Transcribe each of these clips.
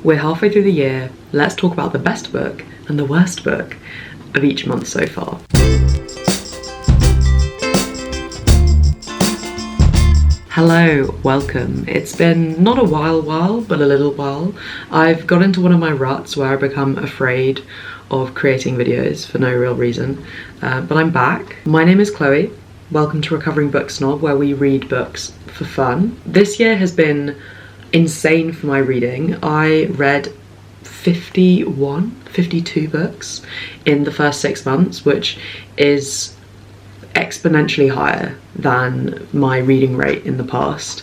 We're halfway through the year. Let's talk about the best book and the worst book of each month so far. Hello, welcome. It's been not a while, but a little while. I've got into one of my ruts where I become afraid of creating videos for no real reason, but I'm back. My name is Chloe. Welcome to Recovering Book Snob, where we read books for fun. This year has been insane for my reading. I read 52 books in the first 6 months, which is exponentially higher than my reading rate in the past.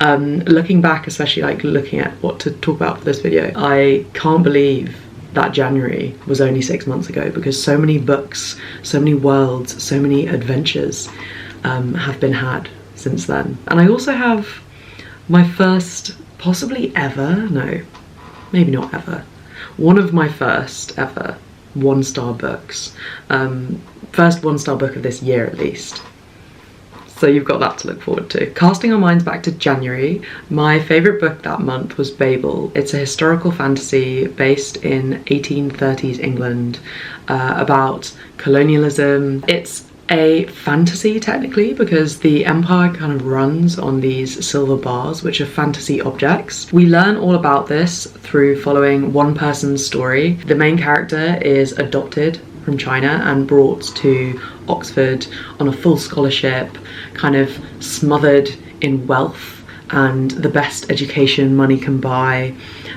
Looking back, especially like looking at what to talk about for this video, I can't believe that January was only 6 months ago, because so many books, so many worlds, so many adventures have been had since then. And I also have my first, possibly ever, no, maybe not ever, one of my first ever 1-star books. First 1-star book of this year at least. So you've got that to look forward to. Casting our minds back to January, my favourite book that month was Babel. It's a historical fantasy based in 1830s England about colonialism. It's a fantasy technically, because the empire kind of runs on these silver bars, which are fantasy objects. We learn all about this through following one person's story. The main character is adopted from China and brought to Oxford on a full scholarship, kind of smothered in wealth and the best education money can buy.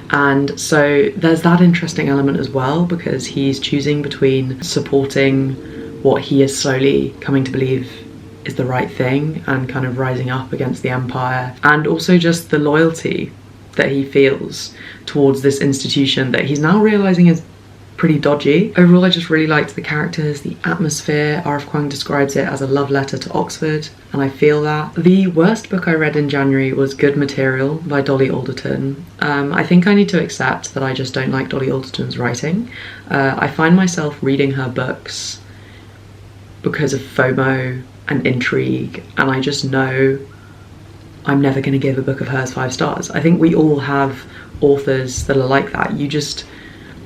And so there's that interesting element as well, because he's choosing between supporting what he is slowly coming to believe is the right thing and kind of rising up against the empire, and also just the loyalty that he feels towards this institution that he's now realizing is pretty dodgy. Overall, I just really liked the characters, the atmosphere. R.F. Kuang describes it as a love letter to Oxford, and I feel that. The worst book I read in January was Good Material by Dolly Alderton. I think I need to accept that I just don't like Dolly Alderton's writing. I find myself reading her books because of FOMO and intrigue, and I just know I'm never going to give a book of hers 5 stars. I think we all have authors that are like that. You just,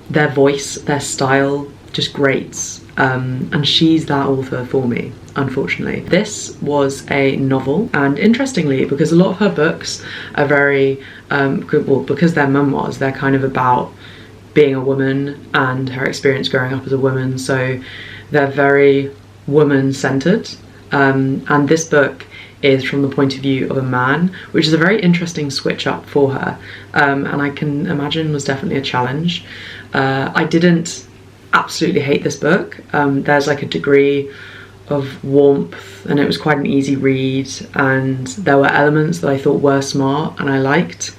their voice, their style just grates, and she's that author for me, unfortunately. This was a novel, and interestingly, because a lot of her books are very well, because they're memoirs, they're kind of about being a woman and her experience growing up as a woman, so they're very woman-centered, and this book is from the point of view of a man, which is a very interesting switch up for her, and I can imagine was definitely a challenge. I didn't absolutely hate this book. There's like a degree of warmth, and it was quite an easy read, and there were elements that I thought were smart and I liked,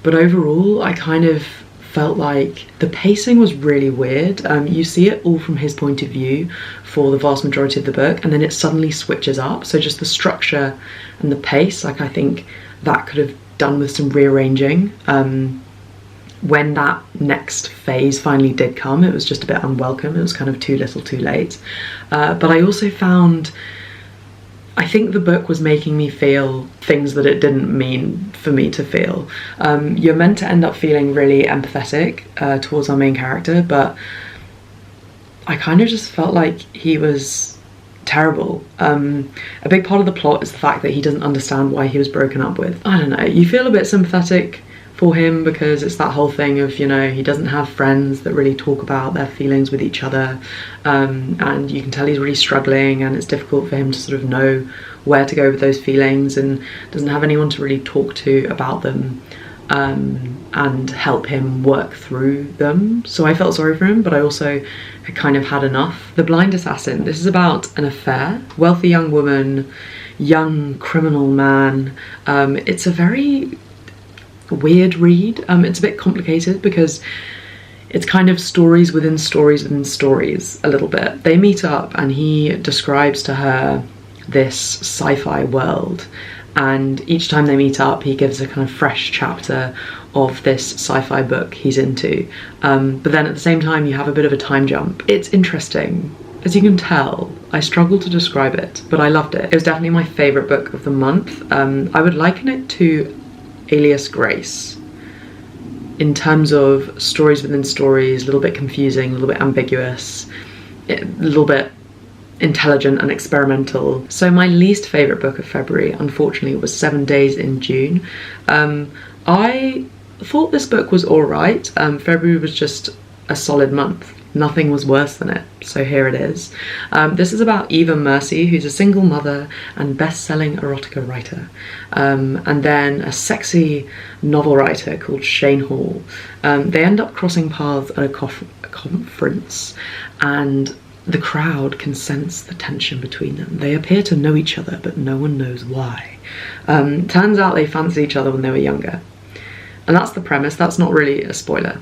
but overall I kind of felt like the pacing was really weird. You see it all from his point of view for the vast majority of the book, and then it suddenly switches up. So just the structure and the pace, like I think that could have done with some rearranging. When that next phase finally did come, it was just a bit unwelcome. It was kind of too little too late. But I also found, I think the book was making me feel things that it didn't mean for me to feel. You're meant to end up feeling really empathetic towards our main character, but I kind of just felt like he was terrible. A big part of the plot is the fact that he doesn't understand why he was broken up with. I don't know, you feel a bit sympathetic for him, because it's that whole thing of, you know, he doesn't have friends that really talk about their feelings with each other, and you can tell he's really struggling, and it's difficult for him to sort of know where to go with those feelings, and doesn't have anyone to really talk to about them and help him work through them. So I felt sorry for him, but I also had kind of had enough. The Blind Assassin. This is about an affair, wealthy young woman, young criminal man. It's a very weird read. It's a bit complicated because it's kind of stories within stories within stories a little bit. They meet up and he describes to her this sci-fi world, and each time they meet up he gives a kind of fresh chapter of this sci-fi book he's into, but then at the same time you have a bit of a time jump. It's interesting. As you can tell, I struggle to describe it, but I loved it. It was definitely my favourite book of the month. I would liken it to Alias Grace. in terms of stories within stories, a little bit confusing, a little bit ambiguous, a little bit intelligent and experimental. So my least favourite book of February, unfortunately, was 7 Days in June. I thought this book was alright. February was just a solid month. Nothing was worse than it, so here it is. This is about Eva Mercy, who's a single mother and best-selling erotica writer, and then a sexy novel writer called Shane Hall. They end up crossing paths at a conference, and the crowd can sense the tension between them. They appear to know each other, but no one knows why. Turns out they fancied each other when they were younger. And that's the premise. That's not really a spoiler.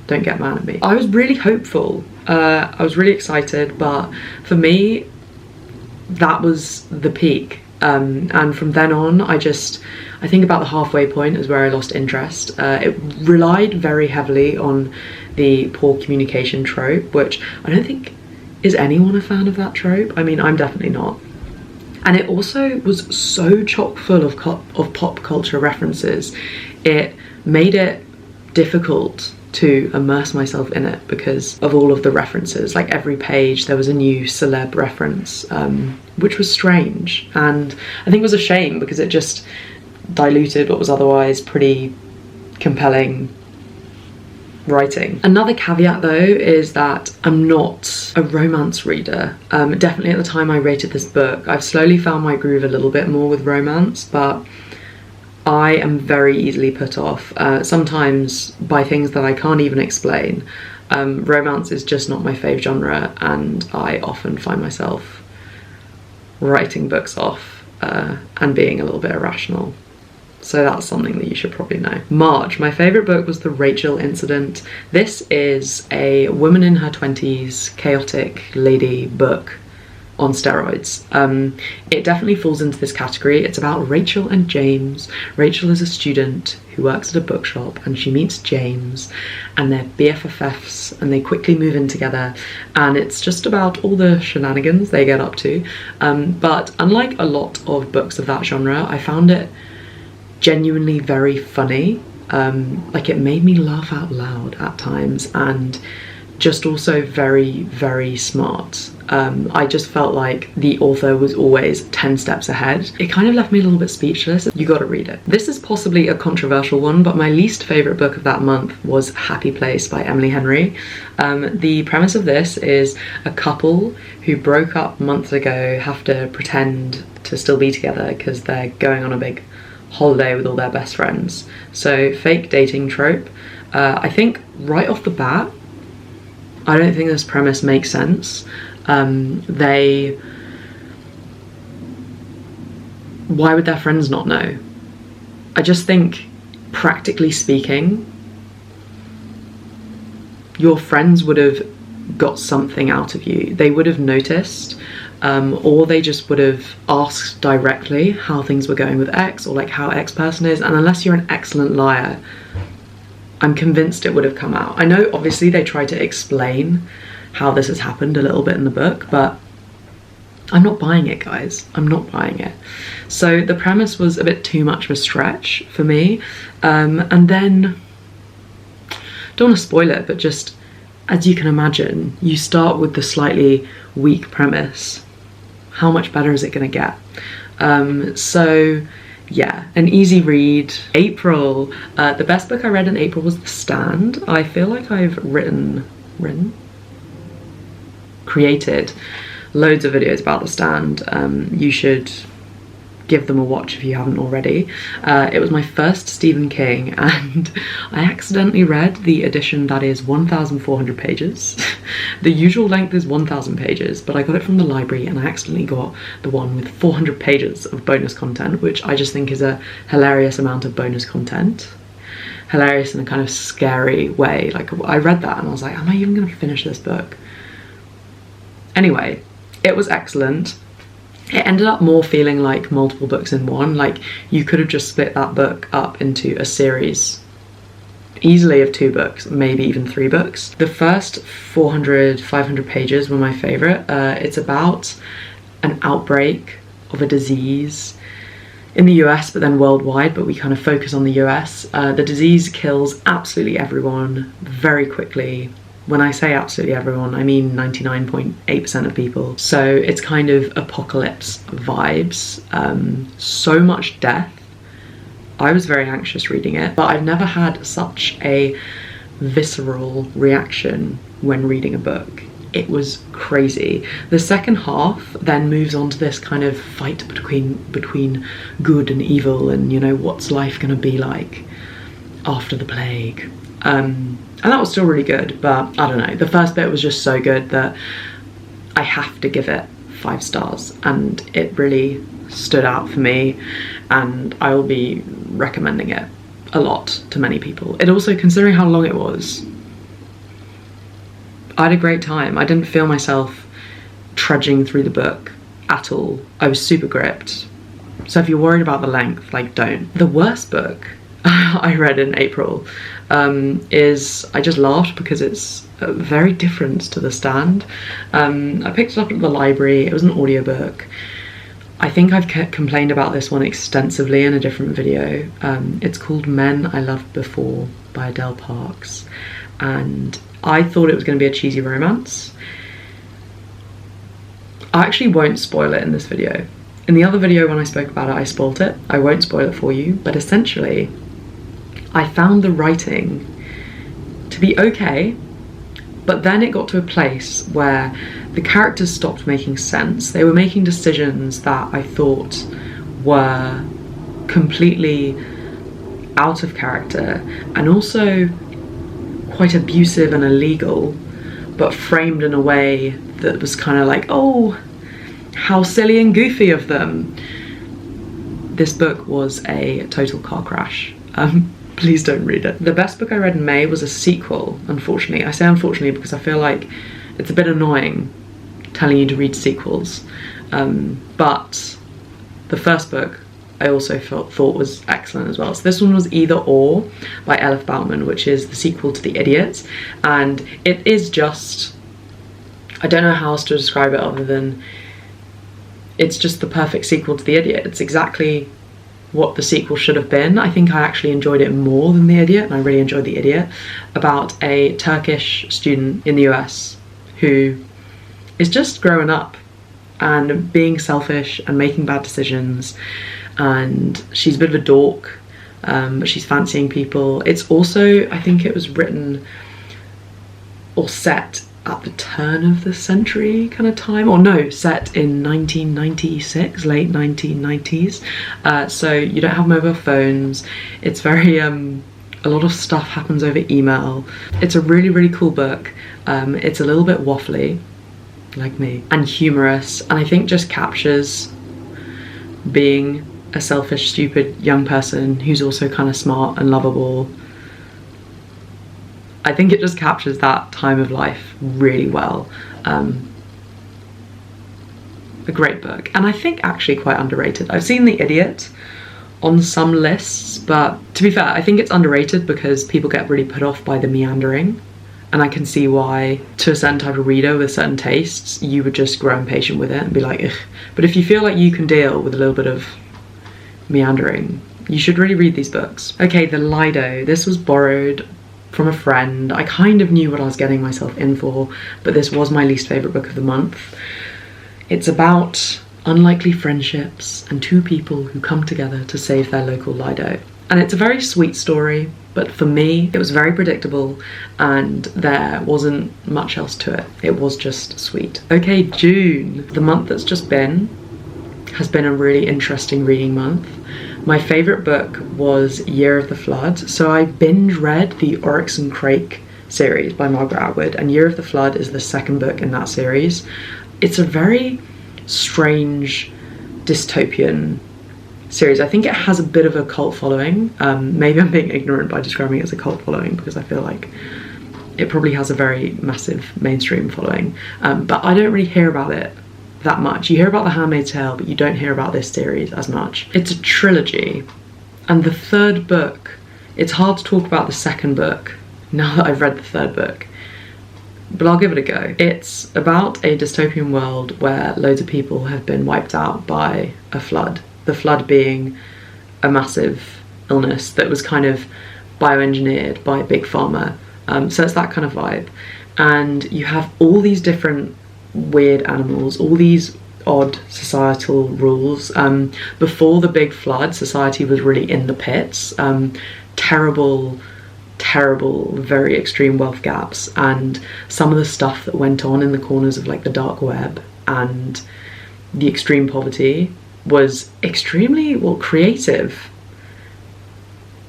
Don't get mad at me. I was really hopeful. I was really excited, but for me, that was the peak. And from then on, I think about the halfway point is where I lost interest. It relied very heavily on the poor communication trope, which I don't think, is anyone a fan of that trope? I mean, I'm definitely not. And it also was so chock full of pop culture references. It made it difficult to immerse myself in it because of all of the references. Like every page there was a new celeb reference, which was strange, and I think it was a shame because it just diluted what was otherwise pretty compelling writing. Another caveat though is that I'm not a romance reader. Definitely at the time I rated this book, I've slowly found my groove a little bit more with romance, but I am very easily put off, sometimes by things that I can't even explain. Romance is just not my fave genre, and I often find myself writing books off and being a little bit irrational. So that's something that you should probably know. March, my favourite book was The Rachel Incident. This is a woman in her 20s, chaotic lady book on steroids. It definitely falls into this category. It's about Rachel and James. Rachel is a student who works at a bookshop, and she meets James, and they're BFFs, and they quickly move in together, and it's just about all the shenanigans they get up to. But unlike a lot of books of that genre, I found it genuinely very funny. Like, it made me laugh out loud at times, and just also very, very smart. I just felt like the author was always 10 steps ahead. It kind of left me a little bit speechless. You gotta read it. This is possibly a controversial one, but my least favourite book of that month was Happy Place by Emily Henry. The premise of this is a couple who broke up months ago have to pretend to still be together because they're going on a big holiday with all their best friends. So, fake dating trope. I think right off the bat, I don't think this premise makes sense. Why would their friends not know? I just think, practically speaking, your friends would have got something out of you. They would have noticed, or they just would have asked directly how things were going with X, or like how X person is, and unless you're an excellent liar, I'm convinced it would have come out. I know obviously they try to explain how this has happened a little bit in the book, but I'm not buying it, guys. I'm not buying it. So the premise was a bit too much of a stretch for me. And then, don't want to spoil it, but just as you can imagine, you start with the slightly weak premise. How much better is it going to get? So yeah, an easy read. April, the best book I read in April was The Stand. I feel like I've created loads of videos about The Stand. You should give them a watch if you haven't already. It was my first Stephen King, and I accidentally read the edition that is 1,400 pages. The usual length is 1,000 pages, but I got it from the library and I accidentally got the one with 400 pages of bonus content, which I just think is a hilarious amount of bonus content. Hilarious in a kind of scary way. Like, I read that and I was like, am I even going to finish this book? Anyway, it was excellent. It ended up more feeling like multiple books in one. Like, you could have just split that book up into a series easily of 2 books, maybe even 3 books. The first 400, 500 pages were my favourite. It's about an outbreak of a disease in the US, but then worldwide, but we kind of focus on the US. The disease kills absolutely everyone very quickly. When I say absolutely everyone, I mean 99.8% of people. So it's kind of apocalypse vibes. So much death. I was very anxious reading it, but I've never had such a visceral reaction when reading a book. It was crazy. The second half then moves on to this kind of fight between good and evil, and, you know, what's life gonna be like after the plague. And that was still really good, but I don't know. The first bit was just so good that I have to give it 5 stars, and it really stood out for me, and I will be recommending it a lot to many people. It also, considering how long it was, I had a great time. I didn't feel myself trudging through the book at all. I was super gripped. So if you're worried about the length, like, don't. The worst book I read in April is, I just laughed because it's very different to The Stand. I picked it up at the library. It was an audiobook. I think I've complained about this one extensively in a different video. It's called Men I Loved Before by Adele Parks, and I thought it was going to be a cheesy romance. I actually won't spoil it in this video. In the other video when I spoke about it, I spoiled it. I won't spoil it for you, but essentially I found the writing to be okay, but then it got to a place where the characters stopped making sense. They were making decisions that I thought were completely out of character, and also quite abusive and illegal, but framed in a way that was kind of like, oh, how silly and goofy of them. This book was a total car crash. Please don't read it. The best book I read in May was a sequel, unfortunately. I say unfortunately because I feel like it's a bit annoying telling you to read sequels. But the first book I also thought was excellent as well. So this one was Either Or by Elif Bautman, which is the sequel to The Idiot. And it is just, I don't know how else to describe it other than it's just the perfect sequel to The Idiot. It's exactly what the sequel should have been. I think I actually enjoyed it more than The Idiot, and I really enjoyed The Idiot, about a Turkish student in the US who is just growing up and being selfish and making bad decisions, and she's a bit of a dork, but she's fancying people. It's also, I think it was written or set at the turn of the century kind of time, or no, set in 1996, late 1990s. So you don't have mobile phones. It's very, a lot of stuff happens over email. It's a really, really cool book. It's a little bit waffly, like me, and humorous, and I think just captures being a selfish, stupid young person who's also kind of smart and lovable. I think it just captures that time of life really well. A great book, and I think actually quite underrated. I've seen The Idiot on some lists, but to be fair, I think it's underrated because people get really put off by the meandering, and I can see why, to a certain type of reader with certain tastes, you would just grow impatient with it and be like, ugh. But if you feel like you can deal with a little bit of meandering, you should really read these books. Okay, the Lido. This was borrowed from a friend. I kind of knew what I was getting myself in for, but this was my least favourite book of the month. It's about unlikely friendships and 2 people who come together to save their local Lido. And it's a very sweet story, but for me, it was very predictable and there wasn't much else to it. It was just sweet. Okay, June. The month that's just been has been a really interesting reading month. My favourite book was Year of the Flood. So I binge read the Oryx and Crake series by Margret Atwood, and Year of the Flood is the second book in that series. It's a very strange dystopian series. I think it has a bit of a cult following. Maybe I'm being ignorant by describing it as a cult following, because I feel like it probably has a very massive mainstream following. But I don't really hear about it that much. You hear about The Handmaid's Tale, but you don't hear about this series as much. It's a trilogy, and the third book, it's hard to talk about the second book now that I've read the third book, but I'll give it a go. It's about a dystopian world where loads of people have been wiped out by a flood, the flood being a massive illness that was kind of bioengineered by Big Pharma. So it's that kind of vibe. And you have all these different weird animals, all these odd societal rules. Before the big flood, society was really in the pits. Terrible, very extreme wealth gaps, and some of the stuff that went on in the corners of like the dark web and the extreme poverty was extremely, well, creative,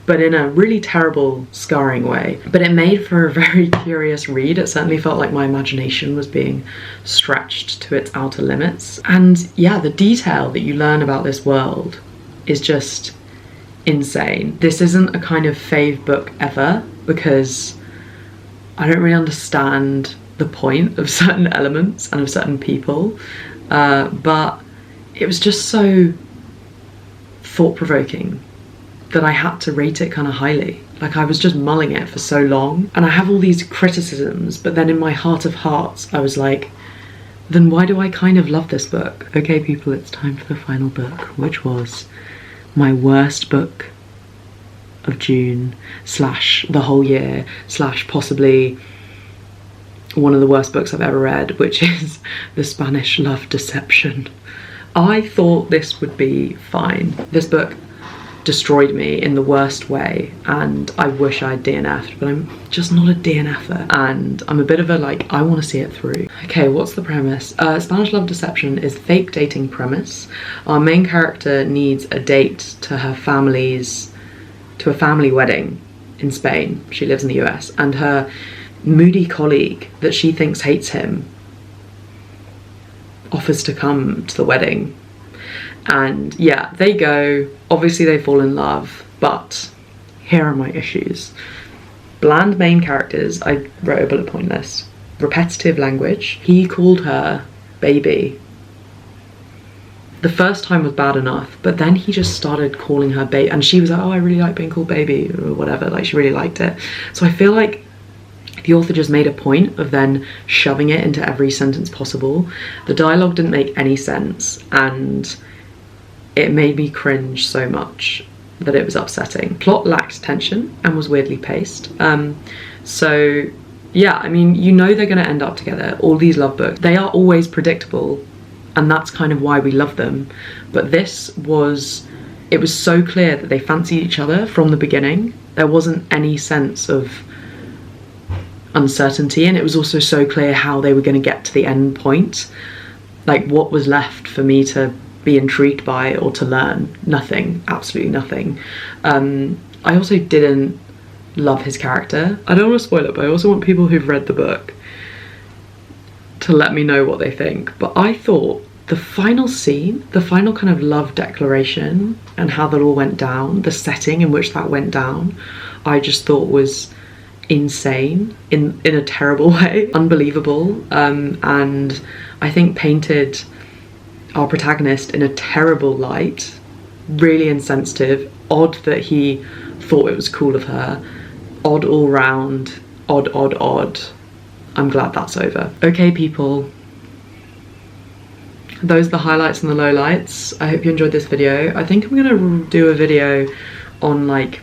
but in a really terrible, scarring way. But it made for a very curious read. It certainly felt like my imagination was being stretched to its outer limits. And yeah, the detail that you learn about this world is just insane. This isn't a kind of fave book ever, because I don't really understand the point of certain elements and of certain people, but it was just so thought-provoking that I had to rate it kind of highly. Like, I was just mulling it for so long, and I have all these criticisms, but then in my heart of hearts I was like, then why do I kind of love this book? Okay people, it's time for the final book, which was my worst book of June / the whole year / possibly one of the worst books I've ever read, which is The Spanish Love Deception. I thought this would be fine. This book destroyed me in the worst way, and I wish I'd DNF'd, but I'm just not a DNF'er, and I'm a bit of a like, I want to see it through. Okay, what's the premise? Spanish Love Deception is fake dating premise. Our main character needs a date to a family wedding in Spain. She lives in the US, and her moody colleague that she thinks hates him offers to come to the wedding. And yeah, they go. Obviously they fall in love, but here are my issues. Bland main characters, I wrote a bullet point list. Repetitive language. He called her baby. The first time was bad enough, but then he just started calling her baby, and she was like, oh, I really like being called baby, or whatever, like she really liked it. So I feel like the author just made a point of then shoving it into every sentence possible. The dialogue didn't make any sense, and it made me cringe so much that it was upsetting. Plot lacked tension and was weirdly paced. So yeah, I mean, you know they're gonna end up together. All these love books, they are always predictable, and that's kind of why we love them. But it was so clear that they fancied each other from the beginning. There wasn't any sense of uncertainty, and it was also so clear how they were going to get to the end point. Like, what was left for me to be intrigued by or to learn? Nothing, absolutely nothing. I also didn't love his character. I don't want to spoil it, but I also want people who've read the book to let me know what they think. But I thought the final scene, the final kind of love declaration and how that all went down, the setting in which that went down, I just thought was insane in a terrible way. Unbelievable. And I think painted our protagonist in a terrible light. Really insensitive. Odd that he thought it was cool of her. Odd all round. Odd. I'm glad that's over. Okay people, those are the highlights and the lowlights. I hope you enjoyed this video. I think I'm gonna do a video on like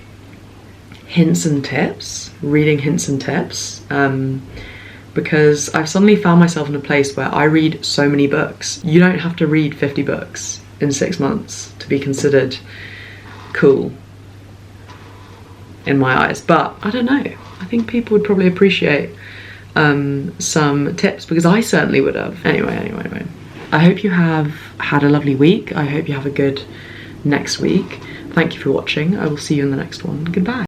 hints and tips, reading hints and tips, because I've suddenly found myself in a place where I read so many books. You don't have to read 50 books in 6 months to be considered cool in my eyes, but I don't know, I think people would probably appreciate some tips, because I certainly would have. Anyway, I hope you have had a lovely week. I hope you have a good next week. Thank you for watching. I will see you in the next one. Goodbye.